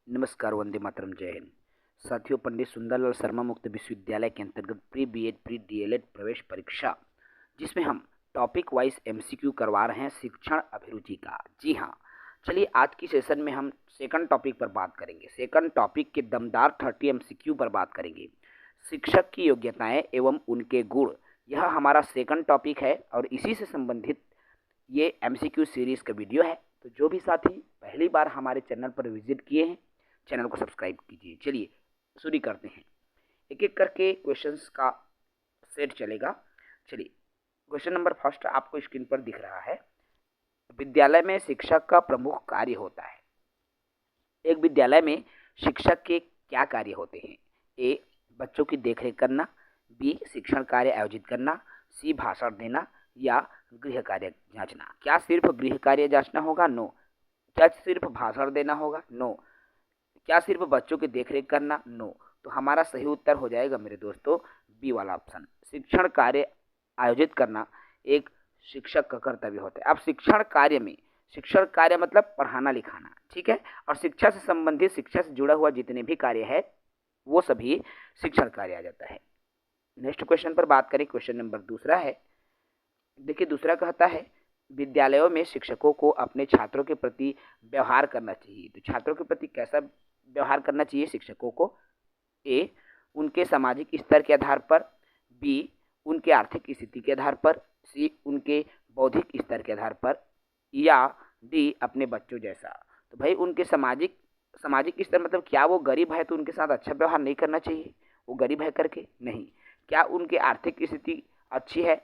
नमस्कार, वंदे मातरम, जय हिंद। साथियों, पंडित सुंदरलाल शर्मा मुक्त विश्वविद्यालय के अंतर्गत प्री बीएड प्री डीएलएड प्रवेश परीक्षा, जिसमें हम टॉपिक वाइज एमसीक्यू करवा रहे हैं शिक्षण अभिरुचि का। जी हाँ, चलिए आज की सेशन में हम सेकंड टॉपिक पर बात करेंगे। सेकंड टॉपिक के दमदार 30 एमसीक्यू पर बात करेंगे। शिक्षक की योग्यताएं एवं उनके गुण, यह हमारा सेकंड टॉपिक है और इसी से संबंधित ये एमसीक्यू सीरीज का वीडियो है। तो जो भी साथी पहली बार हमारे चैनल पर विजिट किए हैं, चैनल को सब्सक्राइब कीजिए। चलिए शुरू करते हैं, एक एक करके क्वेश्चंस का सेट चलेगा। चलिए, क्वेश्चन नंबर फर्स्ट आपको स्क्रीन पर दिख रहा है। विद्यालय में शिक्षक का प्रमुख कार्य होता है। एक विद्यालय में शिक्षक के क्या कार्य होते हैं? ए, बच्चों की देखरेख करना, बी, शिक्षण कार्य आयोजित करना, सी, भाषण देना, या गृह कार्य जांचना। क्या सिर्फ गृह कार्य जांचना होगा? नो। क्या सिर्फ भाषण देना होगा? नो। क्या सिर्फ बच्चों की देखरेख करना? नो। तो हमारा सही उत्तर हो जाएगा मेरे दोस्तों बी वाला ऑप्शन। शिक्षण कार्य आयोजित करना एक शिक्षक का कर्तव्य होता है। अब शिक्षण कार्य में, शिक्षण कार्य मतलब पढ़ाना लिखाना, ठीक है, और शिक्षा से संबंधित, शिक्षा से जुड़ा हुआ जितने भी कार्य है वो सभी शिक्षण कार्य आ जाता है। नेक्स्ट क्वेश्चन पर बात करें। क्वेश्चन नंबर दूसरा है। देखिए, दूसरा कहता है विद्यालयों में शिक्षकों को अपने छात्रों के प्रति व्यवहार करना चाहिए। तो छात्रों के प्रति कैसा व्यवहार करना चाहिए शिक्षकों को? ए, उनके सामाजिक स्तर के आधार पर, बी, उनके आर्थिक स्थिति के आधार पर, सी, उनके बौद्धिक स्तर के आधार पर, या डी, अपने बच्चों जैसा। तो भाई उनके सामाजिक सामाजिक स्तर मतलब क्या वो गरीब है तो उनके साथ अच्छा व्यवहार नहीं करना चाहिए, वो गरीब है करके? नहीं। क्या उनकी आर्थिक स्थिति अच्छी है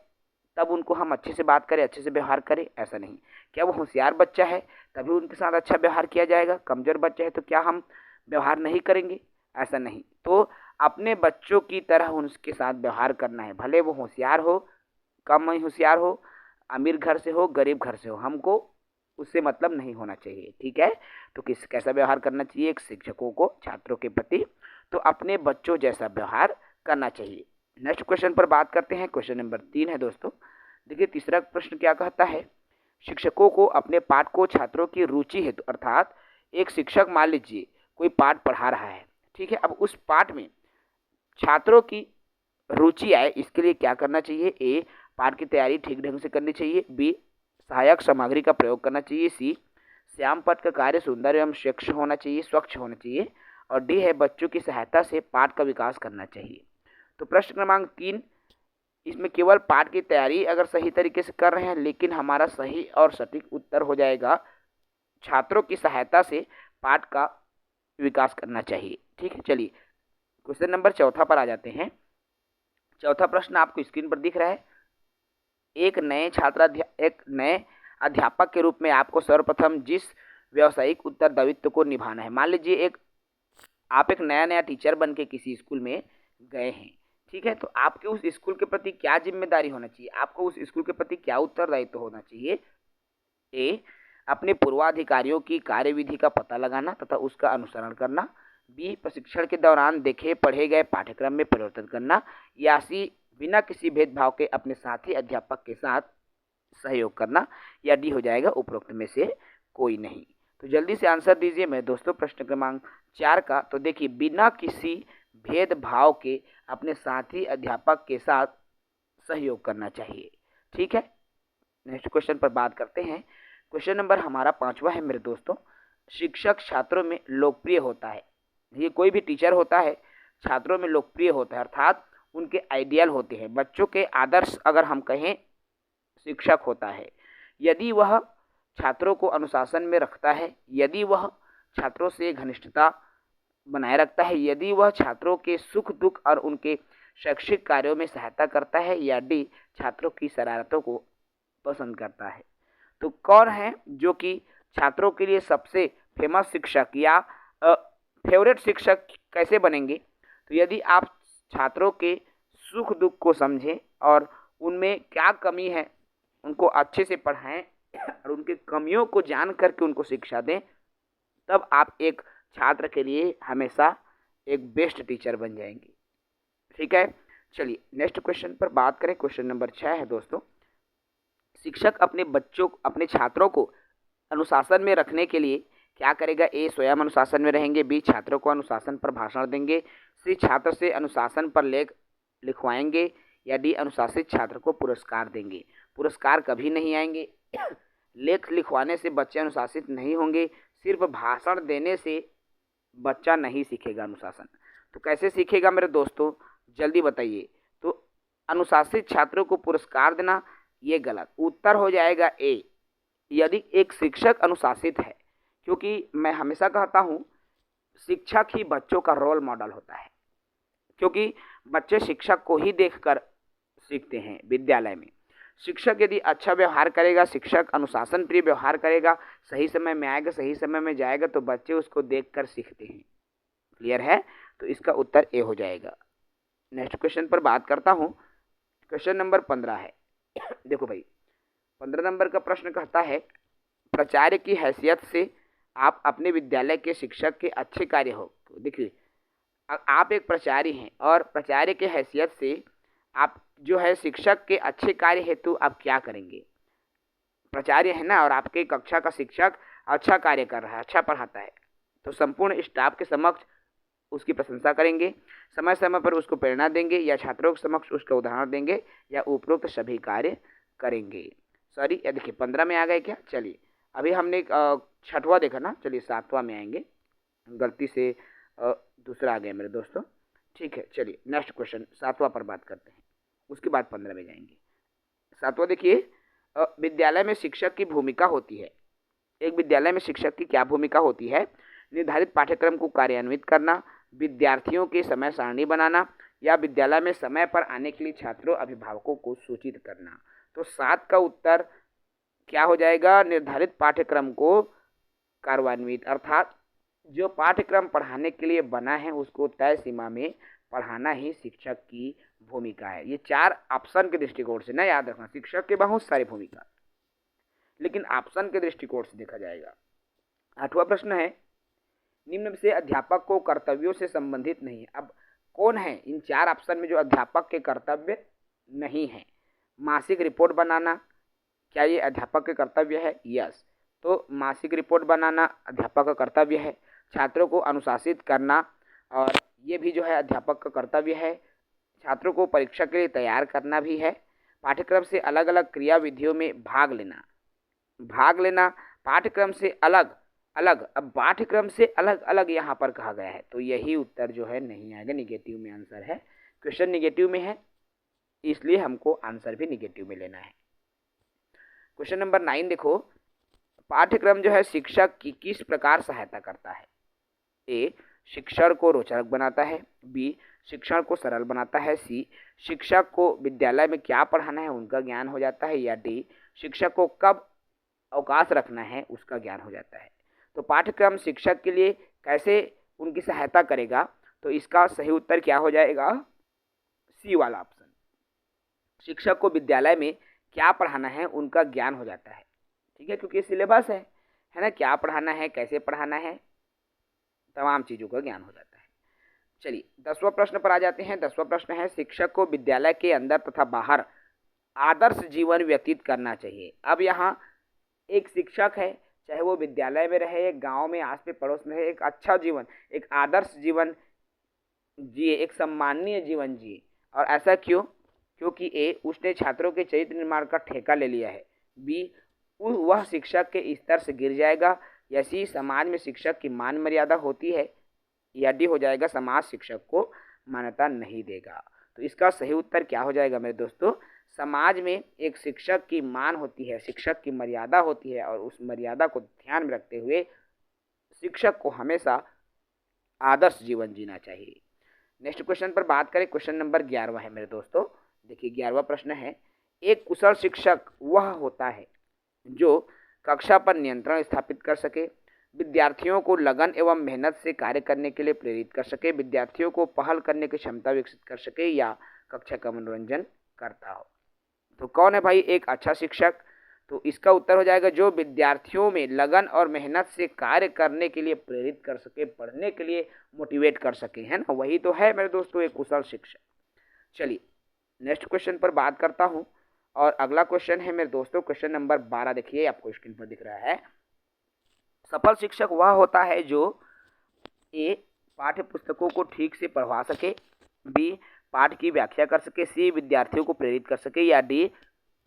तब उनको हम अच्छे से बात करें, अच्छे से व्यवहार करें? ऐसा नहीं। क्या वो होशियार बच्चा है तभी उनके साथ अच्छा व्यवहार किया जाएगा? कमजोर बच्चा है तो क्या हम व्यवहार नहीं करेंगे? ऐसा नहीं। तो अपने बच्चों की तरह उनके साथ व्यवहार करना है, भले वो होशियार हो, कम होशियार हो, अमीर घर से हो, गरीब घर से हो, हमको उससे मतलब नहीं होना चाहिए, ठीक है। तो कैसा व्यवहार करना चाहिए एक शिक्षकों को छात्रों के प्रति? तो अपने बच्चों जैसा व्यवहार करना चाहिए। नेक्स्ट क्वेश्चन पर बात करते हैं। क्वेश्चन नंबर 3 है दोस्तों। देखिए, तीसरा प्रश्न क्या कहता है? शिक्षकों को अपने पाठ को छात्रों की रुचि हेतु, अर्थात एक शिक्षक मान लीजिए कोई पाठ पढ़ा रहा है, ठीक है, अब उस पाठ में छात्रों की रुचि आए इसके लिए क्या करना चाहिए? ए, पाठ की तैयारी ठीक ढंग से करनी चाहिए, बी, सहायक सामग्री का प्रयोग करना चाहिए, सी, श्याम पट का कार्य सुंदर एवं स्वच्छ होना चाहिए, और डी है, बच्चों की सहायता से पाठ का विकास करना चाहिए। तो प्रश्न क्रमांक 3, इसमें केवल पाठ की तैयारी अगर सही तरीके से कर रहे हैं, लेकिन हमारा सही और सटीक उत्तर हो जाएगा छात्रों की सहायता से पाठ का विकास करना चाहिए, ठीक है। चलिए क्वेश्चन नंबर 4 पर आ जाते हैं। चौथा प्रश्न आपको स्क्रीन पर दिख रहा है। एक नए अध्यापक के रूप में आपको सर्वप्रथम जिस व्यावसायिक उत्तरदायित्व को निभाना है, मान लीजिए आप एक नया टीचर बन के किसी स्कूल में गए हैं, ठीक है, तो आपके उस स्कूल के प्रति क्या जिम्मेदारी होना चाहिए? आपको उस स्कूल के प्रति क्या उत्तरदायित्व होना चाहिए? ए, अपने पूर्वाधिकारियों की कार्यविधि का पता लगाना तथा उसका अनुसरण करना, बी, प्रशिक्षण के दौरान देखे पढ़े गए पाठ्यक्रम में परिवर्तन करना, या सी, बिना किसी भेदभाव के अपने साथी अध्यापक के साथ सहयोग करना, या डी हो जाएगा उपरोक्त में से कोई नहीं। तो जल्दी से आंसर दीजिए मेरे दोस्तों प्रश्न क्रमांक 4 का। तो देखिए, बिना किसी भेदभाव के अपने साथी अध्यापक के साथ सहयोग करना चाहिए, ठीक है। नेक्स्ट क्वेश्चन पर बात करते हैं। क्वेश्चन नंबर हमारा 5वां है मेरे दोस्तों। शिक्षक छात्रों में लोकप्रिय होता है। ये कोई भी टीचर होता है छात्रों में लोकप्रिय होता है, अर्थात उनके आइडियल होते हैं, बच्चों के आदर्श अगर हम कहें शिक्षक होता है। यदि वह छात्रों को अनुशासन में रखता है, यदि वह छात्रों से घनिष्ठता बनाए रखता है, यदि वह छात्रों के सुख दुख और उनके शैक्षिक कार्यों में सहायता करता है, या डी, छात्रों की शरारतों को पसंद करता है। तो कौन है जो कि छात्रों के लिए सबसे फेमस शिक्षक या फेवरेट शिक्षक कैसे बनेंगे? तो यदि आप छात्रों के सुख दुख को समझें और उनमें क्या कमी है उनको अच्छे से पढ़ाएं और उनकी कमियों को जान करके उनको शिक्षा दें, तब आप एक छात्र के लिए हमेशा एक बेस्ट टीचर बन जाएंगे, ठीक है। चलिए नेक्स्ट क्वेश्चन पर बात करें। क्वेश्चन नंबर 6 है दोस्तों। शिक्षक अपने छात्रों को अनुशासन में रखने के लिए क्या करेगा? ए स्वयं अनुशासन में रहेंगे, बी छात्रों को अनुशासन पर भाषण देंगे, सी छात्र से अनुशासन पर लेख लिखवाएंगे, या डी अनुशासित छात्र को पुरस्कार देंगे। पुरस्कार कभी नहीं आएंगे। लेख लिखवाने से बच्चे अनुशासित नहीं होंगे, सिर्फ भाषण देने से बच्चा नहीं सीखेगा अनुशासन। तो कैसे सीखेगा मेरे दोस्तों, जल्दी बताइए। तो अनुशासित छात्रों को पुरस्कार देना, ये गलत। उत्तर हो जाएगा ए, यदि एक शिक्षक अनुशासित है, क्योंकि मैं हमेशा कहता हूँ शिक्षक ही बच्चों का रोल मॉडल होता है, क्योंकि बच्चे शिक्षक को ही देखकर सीखते हैं। विद्यालय में शिक्षक यदि अच्छा व्यवहार करेगा, शिक्षक अनुशासन प्रिय व्यवहार करेगा, सही समय में आएगा, सही समय में जाएगा, तो बच्चे उसको देखकर सीखते हैं। क्लियर है? तो इसका उत्तर ए हो जाएगा। नेक्स्ट क्वेश्चन पर बात करता हूँ। क्वेश्चन नंबर 15 है। देखो भाई, 15 नंबर का प्रश्न कहता है, प्राचार्य की हैसियत से आप अपने विद्यालय के शिक्षक के अच्छे कार्य हो। तो देखिए, आप एक प्राचार्य हैं और प्राचार्य के हैसियत से आप जो है शिक्षक के अच्छे कार्य हेतु आप क्या करेंगे? प्राचार्य है ना, और आपके कक्षा का शिक्षक अच्छा कार्य कर रहा है, अच्छा पढ़ाता है, तो संपूर्ण स्टाफ के समक्ष उसकी प्रशंसा करेंगे, समय समय पर उसको प्रेरणा देंगे, या छात्रों के समक्ष उसका उदाहरण देंगे, या उपरोक्त सभी कार्य करेंगे। सॉरी, देखिए 15 में आ गए क्या? चलिए, अभी हमने छठवां देखा ना, चलिए 7वां में आएंगे। गलती से दूसरा आ गया मेरे दोस्तों। ठीक है, चलिए नेक्स्ट क्वेश्चन 7वां पर बात करते हैं, उसके बाद 15 में जाएंगे। 7वां देखिए, विद्यालय में शिक्षक की भूमिका होती है। एक विद्यालय में शिक्षक की क्या भूमिका होती है? निर्धारित पाठ्यक्रम को कार्यान्वित करना, विद्यार्थियों की समय सारणी बनाना, या विद्यालय में समय पर आने के लिए छात्रों अभिभावकों को सूचित करना। तो 7 का उत्तर क्या हो जाएगा? निर्धारित पाठ्यक्रम को कार्यान्वित, अर्थात जो पाठ्यक्रम पढ़ाने के लिए बना है उसको तय सीमा में पढ़ाना ही शिक्षक की भूमिका है। ये 4 ऑप्शन के दृष्टिकोण से ना याद रखना, शिक्षक के बहुत सारी भूमिका, लेकिन ऑप्शन के दृष्टिकोण से देखा जाएगा। 8वां प्रश्न है, निम्न से अध्यापक को कर्तव्यों से संबंधित नहीं है। अब कौन है इन 4 ऑप्शन में जो अध्यापक के कर्तव्य नहीं है? मासिक रिपोर्ट बनाना, क्या ये अध्यापक के कर्तव्य है? यस, तो मासिक रिपोर्ट बनाना अध्यापक का कर्तव्य है। छात्रों को अनुशासित करना, और ये भी जो है अध्यापक का कर्तव्य है। छात्रों को परीक्षा के लिए तैयार करना भी है। पाठ्यक्रम से अलग अलग क्रियाविधियों में भाग लेना, पाठ्यक्रम से अलग अलग, अब पाठ्यक्रम से अलग अलग यहाँ पर कहा गया है, तो यही उत्तर जो है नहीं आएगा, निगेटिव में आंसर है। क्वेश्चन निगेटिव में है, इसलिए हमको आंसर भी निगेटिव में लेना है। क्वेश्चन नंबर 9 देखो, पाठ्यक्रम जो है शिक्षक की किस प्रकार सहायता करता है? ए, शिक्षण को रोचक बनाता है, बी, शिक्षण को सरल बनाता है, सी, शिक्षक को विद्यालय में क्या पढ़ाना है उनका ज्ञान हो जाता है, या डी, शिक्षक को कब अवकाश रखना है उसका ज्ञान हो जाता है। तो पाठ्यक्रम शिक्षक के लिए कैसे उनकी सहायता करेगा? तो इसका सही उत्तर क्या हो जाएगा? सी वाला ऑप्शन। शिक्षक को विद्यालय में क्या पढ़ाना है उनका ज्ञान हो जाता है। ठीक है, क्योंकि सिलेबस है ना, क्या पढ़ाना है, कैसे पढ़ाना है, तमाम चीज़ों का ज्ञान हो जाता है। चलिए 10वां प्रश्न पर आ जाते हैं। 10वां प्रश्न है, शिक्षक को विद्यालय के अंदर तथा बाहर आदर्श जीवन व्यतीत करना चाहिए। अब यहाँ एक शिक्षक है, चाहे वो विद्यालय में रहे, एक गांव में आस पे पड़ोस में रहे, एक अच्छा जीवन, एक आदर्श जीवन जिए, एक सम्माननीय जीवन जिए। और ऐसा क्यों? क्योंकि ए, उसने छात्रों के चरित्र निर्माण का ठेका ले लिया है, बी, वह शिक्षक के स्तर से गिर जाएगा, या सी, समाज में शिक्षक की मान मर्यादा होती है, या डी हो जाएगा समाज शिक्षक को मान्यता नहीं देगा। तो इसका सही उत्तर क्या हो जाएगा मेरे दोस्तों? समाज में एक शिक्षक की मान होती है, शिक्षक की मर्यादा होती है, और उस मर्यादा को ध्यान में रखते हुए शिक्षक को हमेशा आदर्श जीवन जीना चाहिए। नेक्स्ट क्वेश्चन पर बात करें, क्वेश्चन नंबर 11 है मेरे दोस्तों। देखिए 11वां प्रश्न है, एक कुशल शिक्षक वह होता है जो कक्षा पर नियंत्रण स्थापित कर सके, विद्यार्थियों को लगन एवं मेहनत से कार्य करने के लिए प्रेरित कर सके, विद्यार्थियों को पहल करने की क्षमता विकसित कर सके, या कक्षा का मनोरंजन करता हो। तो कौन है भाई एक अच्छा शिक्षक? तो इसका उत्तर हो जाएगा जो विद्यार्थियों में लगन और मेहनत से कार्य करने के लिए प्रेरित कर सके, पढ़ने के लिए मोटिवेट कर सके, है ना, वही तो है मेरे दोस्तों एक कुशल शिक्षक। चलिए नेक्स्ट क्वेश्चन पर बात करता हूँ, और अगला क्वेश्चन है मेरे दोस्तों क्वेश्चन नंबर 12। देखिए आपको स्क्रीन पर दिख रहा है, सफल शिक्षक वह होता है जो ए पाठ्य पुस्तकों को ठीक से पढ़वा सके, बी पाठ की व्याख्या कर सके, सी विद्यार्थियों को प्रेरित कर सके, या डी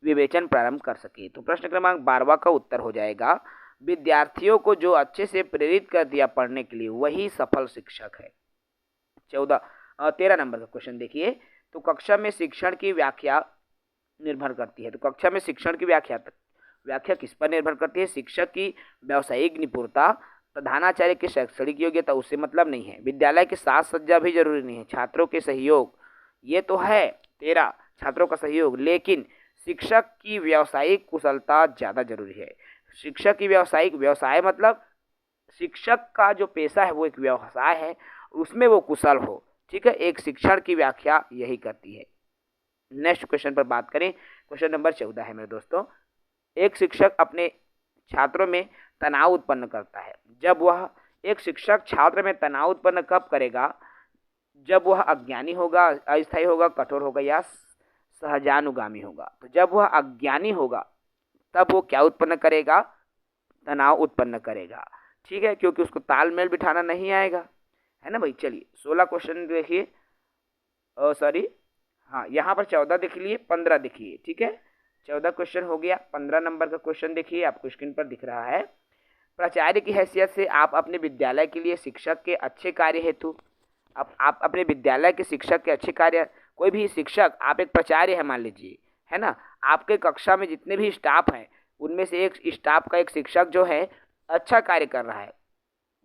विवेचन प्रारंभ कर सके। तो प्रश्न क्रमांक 12 का उत्तर हो जाएगा विद्यार्थियों को जो अच्छे से प्रेरित कर दिया पढ़ने के लिए वही सफल शिक्षक है। 13 नंबर का क्वेश्चन देखिए। तो कक्षा में शिक्षण की व्याख्या निर्भर करती है। तो कक्षा में शिक्षण की व्याख्या किस पर निर्भर करती है? शिक्षक की व्यावसायिक निपुणता, प्रधानाचार्य की शैक्षणिक योग्यता, उससे मतलब नहीं है। विद्यालय की साज सज्जा भी जरूरी नहीं है। छात्रों के सहयोग, ये तो है 13 छात्रों का सहयोग, लेकिन शिक्षक की व्यावसायिक कुशलता ज़्यादा जरूरी है। शिक्षक की व्यावसायिक, व्यवसाय मतलब शिक्षक का जो पेशा है वो एक व्यवसाय है, उसमें वो कुशल हो। ठीक है, एक शिक्षण की व्याख्या यही करती है। नेक्स्ट क्वेश्चन पर बात करें, क्वेश्चन नंबर 14 है मेरे दोस्तों। एक शिक्षक अपने छात्रों में तनाव उत्पन्न करता है। एक शिक्षक छात्र में तनाव उत्पन्न कब करेगा? जब वह अज्ञानी होगा, अस्थायी होगा, कठोर होगा, या सहजानुगामी होगा। तो जब वह अज्ञानी होगा तब वो क्या उत्पन्न करेगा? तनाव उत्पन्न करेगा। ठीक है, क्योंकि उसको तालमेल बिठाना नहीं आएगा, है ना भाई। चलिए 16 क्वेश्चन देखिए, यहाँ पर 14 देख लिए, 15 देखिए। ठीक है, 14 क्वेश्चन हो गया। 15 नंबर का क्वेश्चन देखिए, आपको स्क्रीन पर दिख रहा है। प्राचार्य की हैसियत से आप अपने विद्यालय के लिए शिक्षक के अच्छे कार्य हेतु, आप अपने विद्यालय के शिक्षक के अच्छे कार्य, कोई भी शिक्षक, आप एक प्राचार्य है मान लीजिए, है ना, आपके कक्षा में जितने भी स्टाफ हैं उनमें से एक स्टाफ का एक शिक्षक जो है अच्छा कार्य कर रहा है,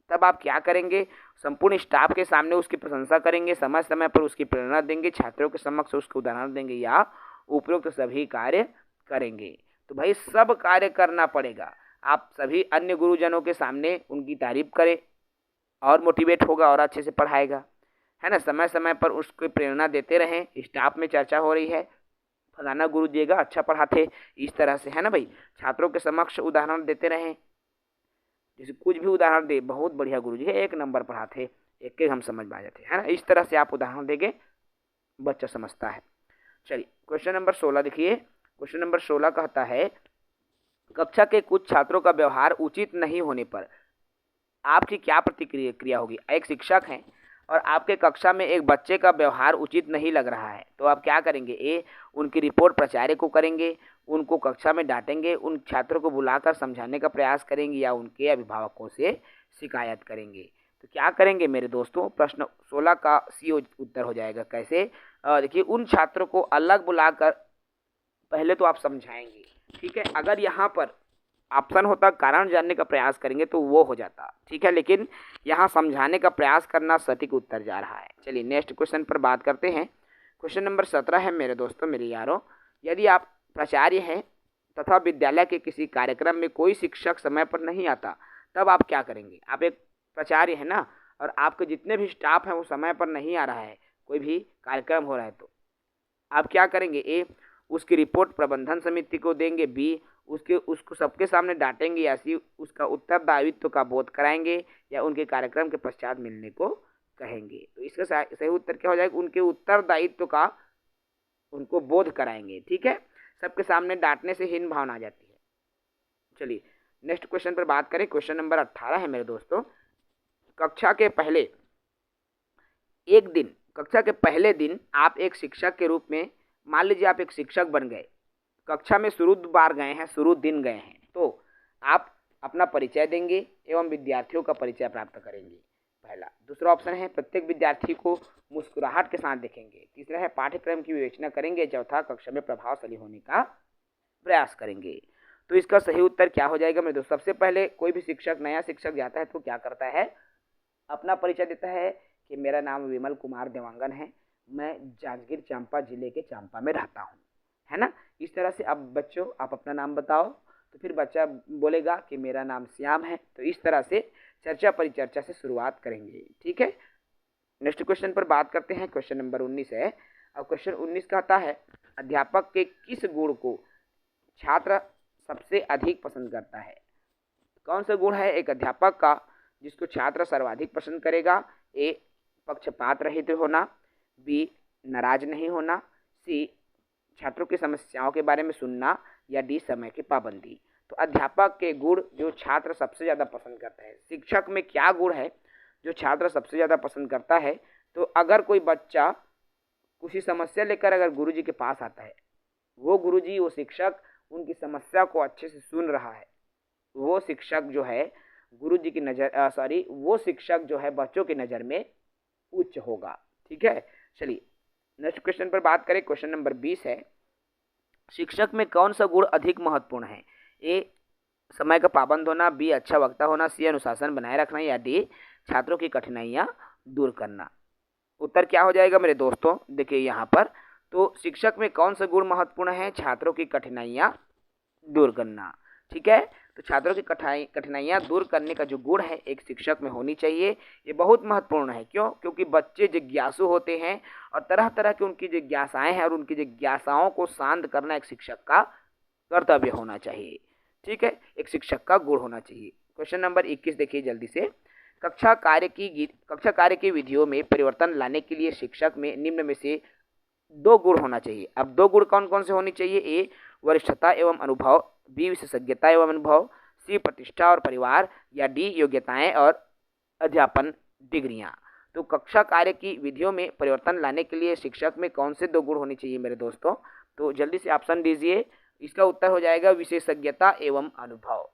तब आप क्या करेंगे? संपूर्ण स्टाफ के सामने उसकी प्रशंसा करेंगे, समय समय पर उसकी प्रेरणा देंगे, छात्रों के समक्ष उसको उदाहरण देंगे, या उपरोक्त सभी कार्य करेंगे। तो भाई सब कार्य करना पड़ेगा। आप सभी अन्य गुरुजनों के सामने उनकी तारीफ करें और मोटिवेट होगा और अच्छे से पढ़ाएगा, है ना। समय समय पर उसको प्रेरणा देते रहें। स्टाफ में चर्चा हो रही है, फलाना गुरु जी अच्छा पढ़ाते, इस तरह से, है ना भाई। छात्रों के समक्ष उदाहरण देते रहें, जैसे कुछ भी उदाहरण दे, बहुत बढ़िया गुरु जी है, 1 नंबर पढ़ाते, एक हम समझ में आ जाते, है ना। इस तरह से आप उदाहरण देंगे, बच्चा समझता है। चलिए क्वेश्चन नंबर 16 देखिए। क्वेश्चन नंबर 16 कहता है, कक्षा के कुछ छात्रों का व्यवहार उचित नहीं होने पर आपकी क्या प्रतिक्रिया होगी? एक शिक्षक हैं और आपके कक्षा में एक बच्चे का व्यवहार उचित नहीं लग रहा है, तो आप क्या करेंगे? ए उनकी रिपोर्ट प्राचार्य को करेंगे, उनको कक्षा में डांटेंगे, उन छात्रों को बुलाकर समझाने का प्रयास करेंगे, या उनके अभिभावकों से शिकायत करेंगे। तो क्या करेंगे मेरे दोस्तों? प्रश्न 16 का सी उत्तर हो जाएगा। कैसे? देखिए, उन छात्रों को अलग बुलाकर पहले तो आप समझाएंगे। ठीक है, अगर यहाँ पर ऑप्शन होता कारण जानने का प्रयास करेंगे तो वो हो जाता, ठीक है, लेकिन यहाँ समझाने का प्रयास करना सटीक उत्तर जा रहा है। चलिए नेक्स्ट क्वेश्चन पर बात करते हैं। क्वेश्चन नंबर 17 है मेरे दोस्तों, मेरे यारों। यदि आप प्राचार्य हैं तथा विद्यालय के किसी कार्यक्रम में कोई शिक्षक समय पर नहीं आता, तब आप क्या करेंगे? आप एक प्राचार्य है ना, और आपके जितने भी स्टाफ हैं वो समय पर नहीं आ रहा है, कोई भी कार्यक्रम हो रहा है, तो आप क्या करेंगे? ए उसकी रिपोर्ट प्रबंधन समिति को देंगे, बी उसको सबके सामने डांटेंगे, या सी उसका उत्तरदायित्व का बोध कराएंगे, या उनके कार्यक्रम के पश्चात मिलने को कहेंगे। तो इसका सही उत्तर क्या हो जाएगा? उनके उत्तरदायित्व का उनको बोध कराएंगे। ठीक है, सबके सामने डांटने से हीन भावना आ जाती है। चलिए नेक्स्ट क्वेश्चन पर बात करें। क्वेश्चन नंबर 18 है मेरे दोस्तों। कक्षा के पहले दिन आप एक शिक्षक के रूप में, मान लीजिए आप एक शिक्षक बन गए, कक्षा में शुरू दिन गए हैं, तो आप अपना परिचय देंगे एवं विद्यार्थियों का परिचय प्राप्त करेंगे, पहला। दूसरा ऑप्शन है प्रत्येक विद्यार्थी को मुस्कुराहट के साथ देखेंगे। तीसरा है पाठ्यक्रम की विवेचना करेंगे। चौथा कक्षा में प्रभावशाली होने का प्रयास करेंगे। तो इसका सही उत्तर क्या हो जाएगा मेरे दोस्तों? सबसे पहले कोई भी नया शिक्षक जाता है तो क्या करता है? अपना परिचय देता है कि मेरा नाम विमल कुमार देवांगन है, मैं जांजगीर चांपा जिले के चांपा में रहता हूँ, है ना। इस तरह से अब बच्चों आप अपना नाम बताओ, तो फिर बच्चा बोलेगा कि मेरा नाम श्याम है। तो इस तरह से चर्चा परिचर्चा से शुरुआत करेंगे। ठीक है, नेक्स्ट क्वेश्चन पर बात करते हैं। क्वेश्चन नंबर 19 है। अब क्वेश्चन 19 कहता है, अध्यापक के किस गुण को छात्र सबसे अधिक पसंद करता है? कौन सा गुण है एक अध्यापक का जिसको छात्र सर्वाधिक पसंद करेगा? ए पक्षपात रहित होना, बी नाराज नहीं होना, सी छात्रों की समस्याओं के बारे में सुनना, या डी समय की पाबंदी। तो अध्यापक के गुण जो छात्र सबसे ज़्यादा पसंद करता है, शिक्षक में क्या गुण है जो छात्र सबसे ज़्यादा पसंद करता है। तो अगर कोई बच्चा किसी समस्या लेकर अगर गुरुजी के पास आता है, वो गुरुजी, वो शिक्षक उनकी समस्या को अच्छे से सुन रहा है, वो शिक्षक जो है गुरुजी की नज़र वो शिक्षक जो है बच्चों की नज़र में उच्च होगा। ठीक है, चलिए नेक्स्ट क्वेश्चन पर बात करें। क्वेश्चन नंबर 20 है, शिक्षक में कौन सा गुण अधिक महत्वपूर्ण है? ए समय का पाबंद होना, बी अच्छा वक्ता होना, सी अनुशासन बनाए रखना, या डी छात्रों की कठिनाइयाँ दूर करना। उत्तर क्या हो जाएगा मेरे दोस्तों? देखिए यहाँ पर तो शिक्षक में कौन सा गुण महत्वपूर्ण है? छात्रों की कठिनाइयाँ दूर करना। ठीक है, तो छात्रों की कठिनाइयाँ दूर करने का जो गुण है एक शिक्षक में होनी चाहिए, ये बहुत महत्वपूर्ण है। क्यों? क्योंकि बच्चे जिज्ञासु होते हैं और तरह तरह की उनकी जिज्ञासाएं हैं, और उनकी जिज्ञासाओं को शांत करना एक शिक्षक का कर्तव्य होना चाहिए। ठीक है, एक शिक्षक का गुण होना चाहिए। क्वेश्चन नंबर 21 देखिए जल्दी से, कक्षा कार्य की विधियों में परिवर्तन लाने के लिए शिक्षक में निम्न में से 2 गुण होना चाहिए। अब 2 गुण कौन कौन से होने चाहिए? ए वरिष्ठता एवं अनुभव, बी विशेषज्ञता एवं अनुभव, सी प्रतिष्ठा और परिवार, या डी योग्यताएं और अध्यापन डिग्रियां। तो कक्षा कार्य की विधियों में परिवर्तन लाने के लिए शिक्षक में कौन से 2 गुण होने चाहिए मेरे दोस्तों? तो जल्दी से ऑप्शन दीजिए। इसका उत्तर हो जाएगा विशेषज्ञता एवं अनुभव।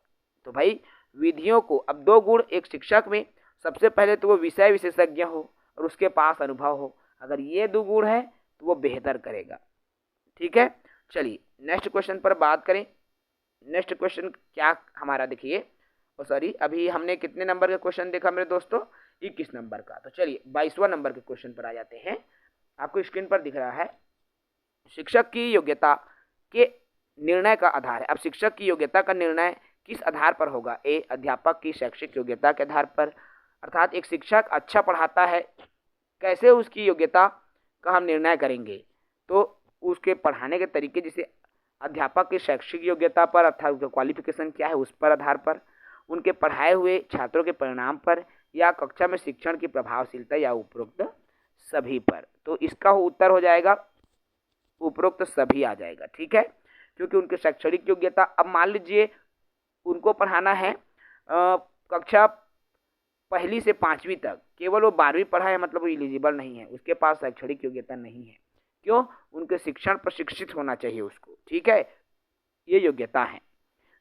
तो भाई विधियों को, अब 2 गुण एक शिक्षक में, सबसे पहले तो वो विषय विशेषज्ञ हो और उसके पास अनुभव हो। अगर ये 2 गुण है तो वो बेहतर करेगा। ठीक है, चलिए नेक्स्ट क्वेश्चन पर बात करें। नेक्स्ट क्वेश्चन क्या हमारा देखिए, अभी हमने कितने नंबर का क्वेश्चन देखा मेरे दोस्तों? 21 नंबर का। तो चलिए 22वां नंबर के क्वेश्चन पर आ जाते हैं। आपको स्क्रीन पर दिख रहा है, शिक्षक की योग्यता के निर्णय का आधार है। अब शिक्षक की योग्यता का निर्णय किस आधार पर होगा? ए अध्यापक की शैक्षिक योग्यता के आधार पर, अर्थात एक शिक्षक अच्छा पढ़ाता है, कैसे उसकी योग्यता का हम निर्णय करेंगे? तो उसके पढ़ाने के तरीके, जैसे अध्यापक की शैक्षिक योग्यता पर, अर्थात उसका क्वालिफिकेशन क्या है उस पर आधार पर, उनके पढ़ाए हुए छात्रों के परिणाम पर, या कक्षा में शिक्षण की प्रभावशीलता, या उपरोक्त सभी पर। तो इसका उत्तर हो जाएगा उपरोक्त सभी आ जाएगा। ठीक है, क्योंकि उनकी शैक्षणिक योग्यता, अब मान लीजिए उनको पढ़ाना है कक्षा 1 से 5वीं तक, केवल वो 12वीं पढ़ा है, मतलब वो एलिजिबल नहीं है, उसके पास शैक्षणिक योग्यता नहीं है। क्यों? उनके शिक्षण प्रशिक्षित होना चाहिए उसको। ठीक है, ये योग्यता है।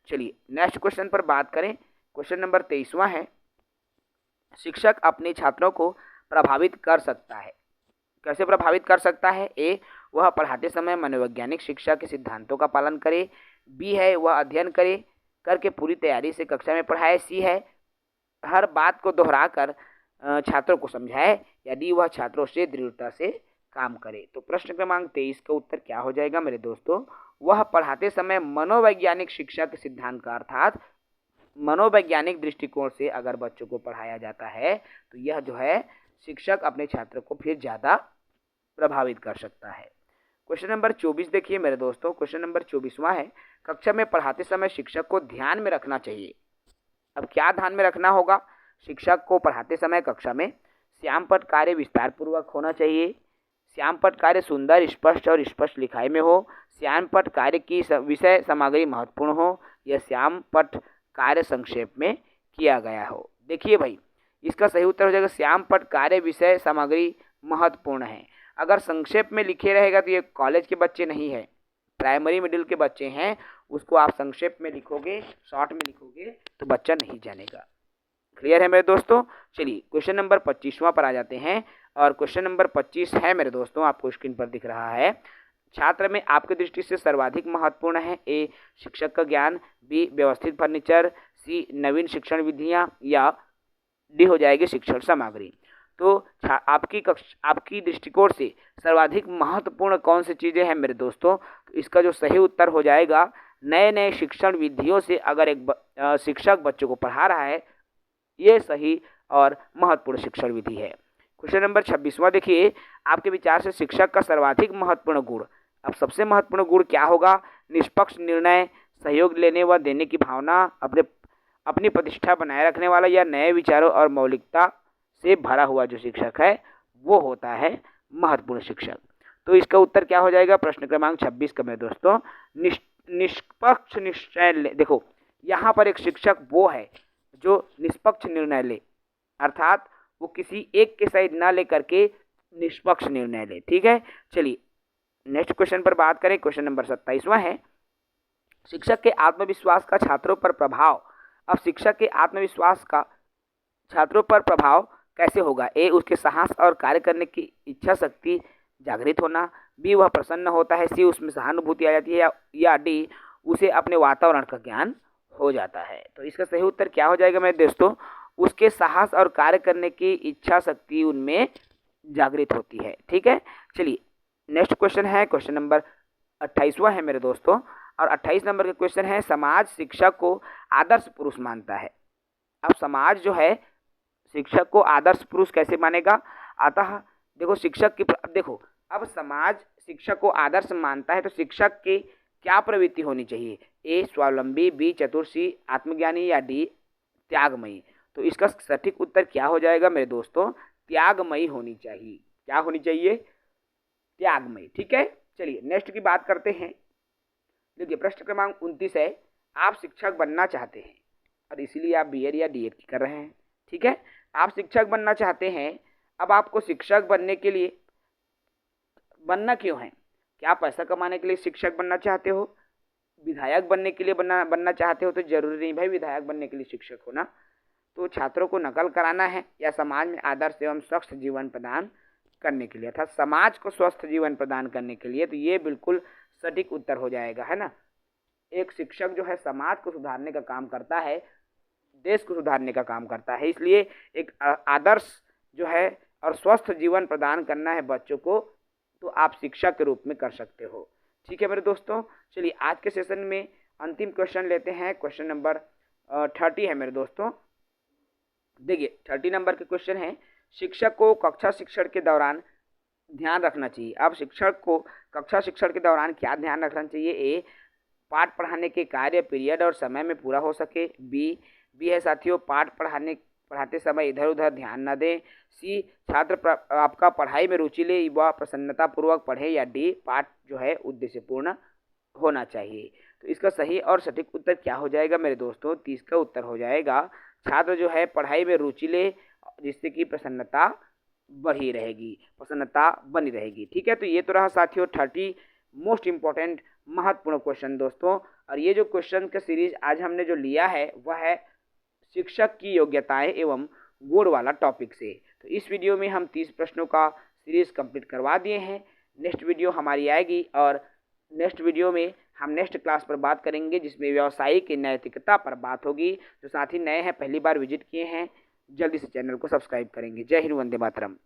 चलिए नेक्स्ट क्वेश्चन पर बात करें। क्वेश्चन नंबर 23वां है, शिक्षक अपने छात्रों को प्रभावित कर सकता है। कैसे प्रभावित कर सकता है? ए वह पढ़ाते समय मनोवैज्ञानिक शिक्षा के सिद्धांतों का पालन करे, बी है वह अध्ययन करके पूरी तैयारी से कक्षा में पढ़ाए, सी है हर बात को दोहराकर छात्रों को समझाए, या डी वह छात्रों से दृढ़ता से काम करे। तो प्रश्न क्रमांक 23 का उत्तर क्या हो जाएगा मेरे दोस्तों? वह पढ़ाते समय मनोवैज्ञानिक शिक्षा के सिद्धांत का, अर्थात मनोवैज्ञानिक दृष्टिकोण से अगर बच्चों को पढ़ाया जाता है तो यह जो है शिक्षक अपने छात्रों को फिर ज़्यादा प्रभावित कर सकता है। क्वेश्चन नंबर 24 देखिए मेरे दोस्तों। क्वेश्चन नंबर 24वां है, कक्षा में पढ़ाते समय शिक्षक को ध्यान में रखना चाहिए। अब क्या ध्यान में रखना होगा? शिक्षक को पढ़ाते समय कक्षा में श्यामपट्ट कार्य विस्तार पूर्वक होना चाहिए, श्यामपट्ट कार्य सुंदर, स्पष्ट और स्पष्ट लिखाई में हो, श्यामपट्ट कार्य की विषय सामग्री महत्वपूर्ण हो, या श्यामपट्ट कार्य संक्षेप में किया गया हो। देखिए भाई, इसका सही उत्तर हो जाएगा श्यामपट्ट कार्य विषय सामग्री महत्वपूर्ण है। अगर संक्षेप में लिखे रहेगा तो ये कॉलेज के बच्चे नहीं है, प्राइमरी मिडिल के बच्चे हैं, उसको आप संक्षेप में लिखोगे, शॉर्ट में लिखोगे तो बच्चा नहीं जानेगा। क्लियर है मेरे दोस्तों? चलिए क्वेश्चन नंबर 25वां पर आ जाते हैं, और क्वेश्चन नंबर 25 है मेरे दोस्तों, आपको स्क्रीन पर दिख रहा है, छात्र में आपकी दृष्टि से सर्वाधिक महत्वपूर्ण है। ए शिक्षक का ज्ञान, बी व्यवस्थित फर्नीचर, सी नवीन शिक्षण विधियाँ, या डी हो जाएगी शिक्षण सामग्री। तो आपकी दृष्टिकोण से सर्वाधिक महत्वपूर्ण कौन सी चीज़ें हैं मेरे दोस्तों? तो इसका जो सही उत्तर हो जाएगा, नए नए शिक्षण विधियों से अगर एक शिक्षक बच्चों को पढ़ा रहा है, ये सही और महत्वपूर्ण शिक्षण विधि है। क्वेश्चन नंबर 26वां देखिए, आपके विचार से शिक्षक का सर्वाधिक महत्वपूर्ण गुण। अब सबसे महत्वपूर्ण गुण क्या होगा? निष्पक्ष निर्णय, सहयोग लेने व देने की भावना, अपनी प्रतिष्ठा बनाए रखने वाला, या नए विचारों और मौलिकता से भरा हुआ जो शिक्षक है वो होता है महत्वपूर्ण शिक्षक। तो इसका उत्तर क्या हो जाएगा प्रश्न क्रमांक 26 का मेरे दोस्तों? निष्पक्ष निश्चय देखो, यहाँ पर एक शिक्षक वो है जो निष्पक्ष निर्णय ले, अर्थात वो किसी एक के साइड ना लेकर के निष्पक्ष निर्णय ले। ठीक है, चलिए नेक्स्ट क्वेश्चन पर बात करें। क्वेश्चन नंबर 27वां है, शिक्षक के आत्मविश्वास का छात्रों पर प्रभाव। अब शिक्षक के आत्मविश्वास का छात्रों पर प्रभाव कैसे होगा? ए, उसके साहस और कार्य करने की इच्छा शक्ति जागृत होना, बी, वह प्रसन्न होता है, सी, उसमें सहानुभूति आ जाती है, या डी, उसे अपने वातावरण का ज्ञान हो जाता है। तो इसका सही उत्तर क्या हो जाएगा मेरे दोस्तों? उसके साहस और कार्य करने की इच्छा शक्ति उनमें जागृत होती है। ठीक है, चलिए नेक्स्ट क्वेश्चन है, क्वेश्चन नंबर 28वां है मेरे दोस्तों, और 28 नंबर का क्वेश्चन है, समाज शिक्षक को आदर्श पुरुष मानता है। अब समाज जो है शिक्षक को आदर्श पुरुष कैसे मानेगा? अतः देखो शिक्षक की देखो अब समाज शिक्षक को आदर्श मानता है तो शिक्षक की क्या प्रवृत्ति होनी चाहिए? ए, स्वावलंबी, बी, चतुर, सी, आत्मज्ञानी, या डी, त्यागमयी। तो इसका सटीक उत्तर क्या हो जाएगा मेरे दोस्तों? त्यागमयी होनी चाहिए। क्या होनी चाहिए? त्यागमयी। ठीक है, चलिए नेक्स्ट की बात करते हैं। देखिए प्रश्न क्रमांक 29 है, आप शिक्षक बनना चाहते हैं और इसीलिए आप बीएड या डीएड कर रहे हैं। ठीक है, आप शिक्षक बनना चाहते हैं। अब आपको शिक्षक बनने के लिए बनना क्यों है? क्या पैसा कमाने के लिए शिक्षक बनना चाहते हो? विधायक बनने के लिए बनना चाहते हो? तो जरूरी नहीं भाई विधायक बनने के लिए शिक्षक होना। तो छात्रों को नकल कराना है या समाज में आदर्श एवं स्वस्थ जीवन प्रदान करने के लिए, अर्थात समाज को स्वस्थ जीवन प्रदान करने के लिए। तो ये बिल्कुल सटीक उत्तर हो जाएगा, है ना। एक शिक्षक जो है समाज को सुधारने का काम करता है, देश को सुधारने का काम करता है, इसलिए एक आदर्श जो है और स्वस्थ जीवन प्रदान करना है बच्चों को, तो आप शिक्षक के रूप में कर सकते हो। ठीक है मेरे दोस्तों, चलिए आज के सेशन में अंतिम क्वेश्चन लेते हैं। क्वेश्चन नंबर 30 है मेरे दोस्तों। देखिए 30 नंबर के क्वेश्चन है, शिक्षक को कक्षा शिक्षण के दौरान ध्यान रखना चाहिए। अब शिक्षक को कक्षा शिक्षण के दौरान क्या ध्यान रखना चाहिए? ए, पाठ पढ़ाने के कार्य पीरियड और समय में पूरा हो सके। बी है साथियों, पाठ पढ़ाते समय इधर उधर ध्यान न दें। सी, छात्र आपका पढ़ाई में रुचि ले व प्रसन्नतापूर्वक पढ़े। या डी, पाठ जो है उद्देश्यपूर्ण होना चाहिए। तो इसका सही और सटीक उत्तर क्या हो जाएगा मेरे दोस्तों? 30 का उत्तर हो जाएगा, छात्र जो है पढ़ाई में रुचि ले जिससे कि प्रसन्नता बढ़ी रहेगी, प्रसन्नता बनी रहेगी। ठीक है, तो ये तो रहा साथियों 30 मोस्ट इम्पॉर्टेंट महत्वपूर्ण क्वेश्चन दोस्तों। और ये जो क्वेश्चन का सीरीज आज हमने जो लिया है वह है शिक्षक की योग्यताएं एवं गुण वाला टॉपिक से। तो इस वीडियो में हम 30 प्रश्नों का सीरीज कंप्लीट करवा दिए हैं। नेक्स्ट वीडियो हमारी आएगी और नेक्स्ट वीडियो में हम नेक्स्ट क्लास पर बात करेंगे जिसमें व्यावसायिक नैतिकता पर बात होगी। जो साथी नए हैं, पहली बार विजिट किए हैं, जल्दी से चैनल को सब्सक्राइब करेंगे। जय हिंद, वंदे मातरम।